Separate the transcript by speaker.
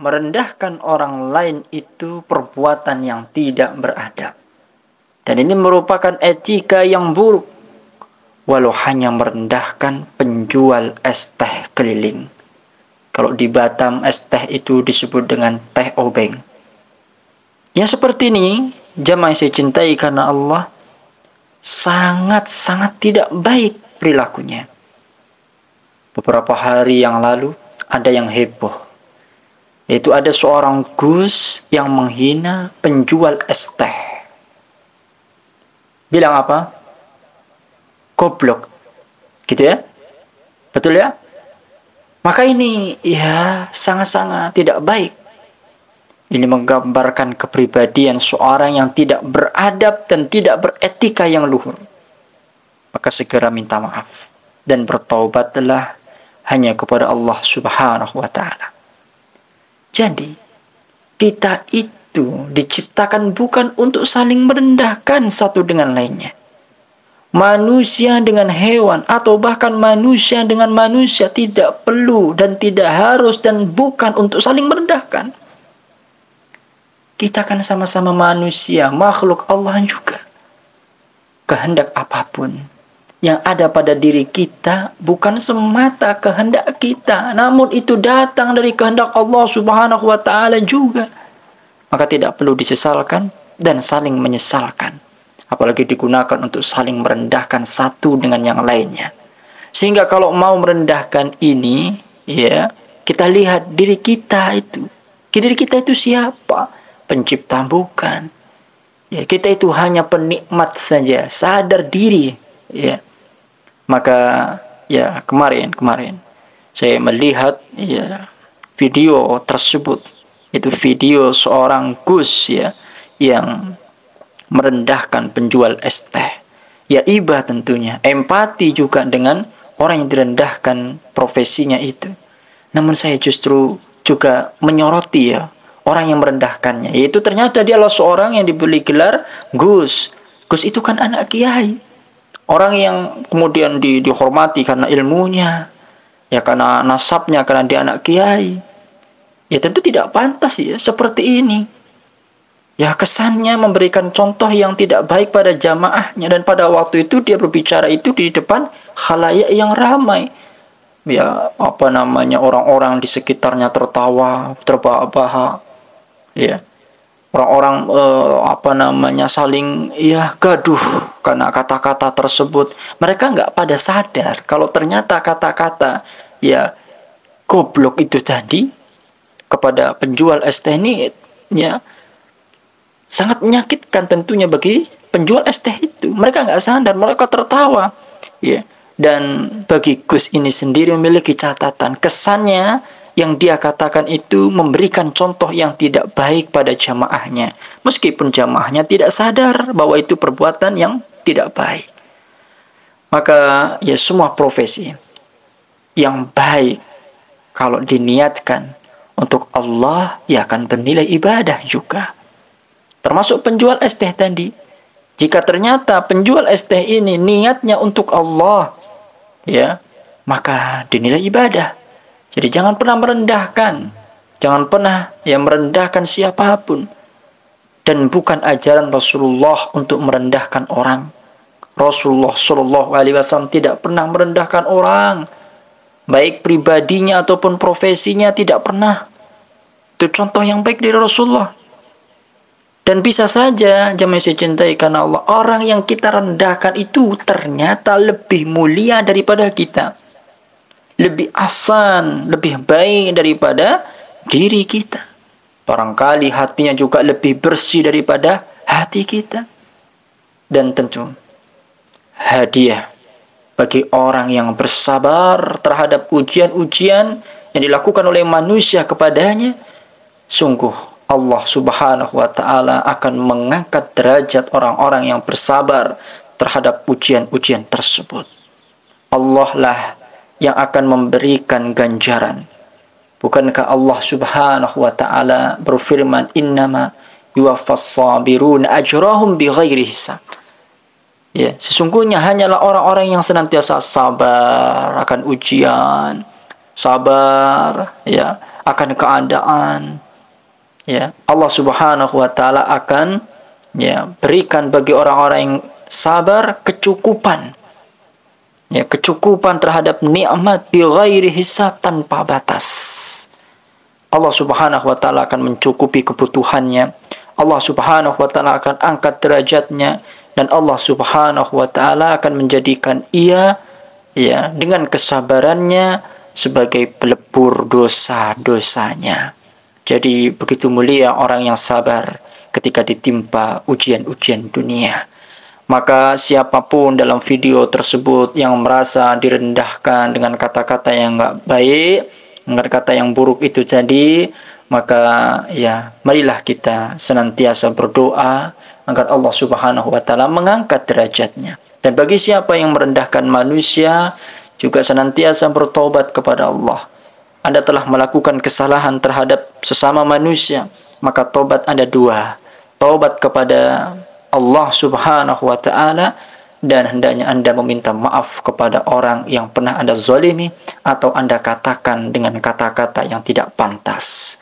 Speaker 1: merendahkan orang lain itu perbuatan yang tidak beradab. Dan ini merupakan etika yang buruk. Walau hanya merendahkan penjual es teh keliling. Kalau di Batam es teh itu disebut dengan teh obeng. Yang seperti ini, jamaah yang saya cintai karena Allah, sangat-sangat tidak baik perilakunya. Beberapa hari yang lalu, ada yang heboh. Yaitu ada seorang Gus yang menghina penjual es teh. Bilang apa? Goblok. Gitu ya? Betul ya? Maka ini ya sangat-sangat tidak baik. Ini menggambarkan kepribadian seorang yang tidak beradab dan tidak beretika yang luhur. Maka segera minta maaf. Dan bertaubatlah hanya kepada Allah Subhanahu wa ta'ala. Jadi, kita itu diciptakan bukan untuk saling merendahkan satu dengan lainnya. Manusia dengan hewan atau bahkan manusia dengan manusia tidak perlu dan tidak harus dan bukan untuk saling merendahkan. Kita kan sama-sama manusia, makhluk Allah juga. Kehendak apapun yang ada pada diri kita bukan semata kehendak kita, namun itu datang dari kehendak Allah Subhanahu wa ta'ala juga. Maka tidak perlu disesalkan dan saling menyesalkan. Apalagi digunakan untuk saling merendahkan satu dengan yang lainnya. Sehingga kalau mau merendahkan ini, ya, kita lihat diri kita itu. Diri kita itu siapa? Pencipta bukan. Ya, kita itu hanya penikmat saja, sadar diri, ya. Maka ya kemarin saya melihat ya video tersebut. Itu video seorang Gus ya yang merendahkan penjual es teh. Ya iba tentunya, empati juga dengan orang yang direndahkan profesinya itu. Namun saya justru juga menyoroti ya orang yang merendahkannya. Yaitu ternyata dia adalah seorang yang diberi gelar Gus. Gus itu kan anak kiai. Orang yang kemudian dihormati karena ilmunya, ya karena nasabnya, karena dia anak kiai. Ya tentu tidak pantas ya seperti ini. Ya kesannya memberikan contoh yang tidak baik pada jamaahnya. Dan pada waktu itu dia berbicara itu di depan khalayak yang ramai. Ya orang-orang di sekitarnya tertawa, terbahak-bahak. Ya. Orang-orang saling ya gaduh karena kata-kata tersebut. Mereka nggak pada sadar kalau ternyata kata-kata ya goblok itu tadi kepada penjual es teh ini ya sangat menyakitkan tentunya bagi penjual es teh itu. Mereka nggak sadar, mereka tertawa. Ya. Dan bagi Gus ini sendiri memiliki catatan. Kesannya yang dia katakan itu memberikan contoh yang tidak baik pada jamaahnya. Meskipun jamaahnya tidak sadar bahwa itu perbuatan yang tidak baik. Maka ya semua profesi yang baik kalau diniatkan untuk Allah ya akan bernilai ibadah juga. Termasuk penjual es teh tadi. Jika ternyata penjual es teh ini niatnya untuk Allah, ya, maka dinilai ibadah. Jadi jangan pernah merendahkan. Jangan pernah ya merendahkan siapapun. Dan bukan ajaran Rasulullah untuk merendahkan orang. Rasulullah Shallallahu Alaihi Wasallam tidak pernah merendahkan orang. Baik pribadinya ataupun profesinya tidak pernah. Itu contoh yang baik dari Rasulullah. Dan bisa saja jamaah saya cintai karena Allah, orang yang kita rendahkan itu ternyata lebih mulia daripada kita. Lebih ahsan, lebih baik daripada diri kita. Barangkali hatinya juga lebih bersih daripada hati kita. Dan tentu hadiah bagi orang yang bersabar terhadap ujian-ujian yang dilakukan oleh manusia kepadanya, sungguh Allah Subhanahu wa ta'ala akan mengangkat derajat orang-orang yang bersabar terhadap ujian-ujian tersebut. Allah lah yang akan memberikan ganjaran. Bukankah Allah Subhanahu wa ta'ala berfirman, innama yuwaffas sabirun ajrahum bighairi hisab. Ya, sesungguhnya hanyalah orang-orang yang senantiasa sabar akan ujian, sabar ya akan keadaan, ya Allah Subhanahu wa taala akan ya berikan bagi orang-orang yang sabar kecukupan, ya kecukupan terhadap nikmat bi ghairi hisab, tanpa batas. Allah Subhanahu wa taala akan mencukupi kebutuhannya. Allah Subhanahu wa taala akan angkat derajatnya, dan Allah Subhanahu wa taala akan menjadikan ia ya dengan kesabarannya sebagai pelebur dosa-dosanya. Jadi begitu mulia orang yang sabar ketika ditimpa ujian-ujian dunia. Maka siapapun dalam video tersebut yang merasa direndahkan dengan kata-kata yang enggak baik, dengan kata yang buruk itu jadi, maka ya marilah kita senantiasa berdoa agar Allah Subhanahu wa taala mengangkat derajatnya. Dan bagi siapa yang merendahkan manusia, juga senantiasa bertobat kepada Allah. Anda telah melakukan kesalahan terhadap sesama manusia, maka tobat Anda dua. Tobat kepada Allah Subhanahu wa taala, dan hendaknya Anda meminta maaf kepada orang yang pernah Anda zalimi atau Anda katakan dengan kata-kata yang tidak pantas.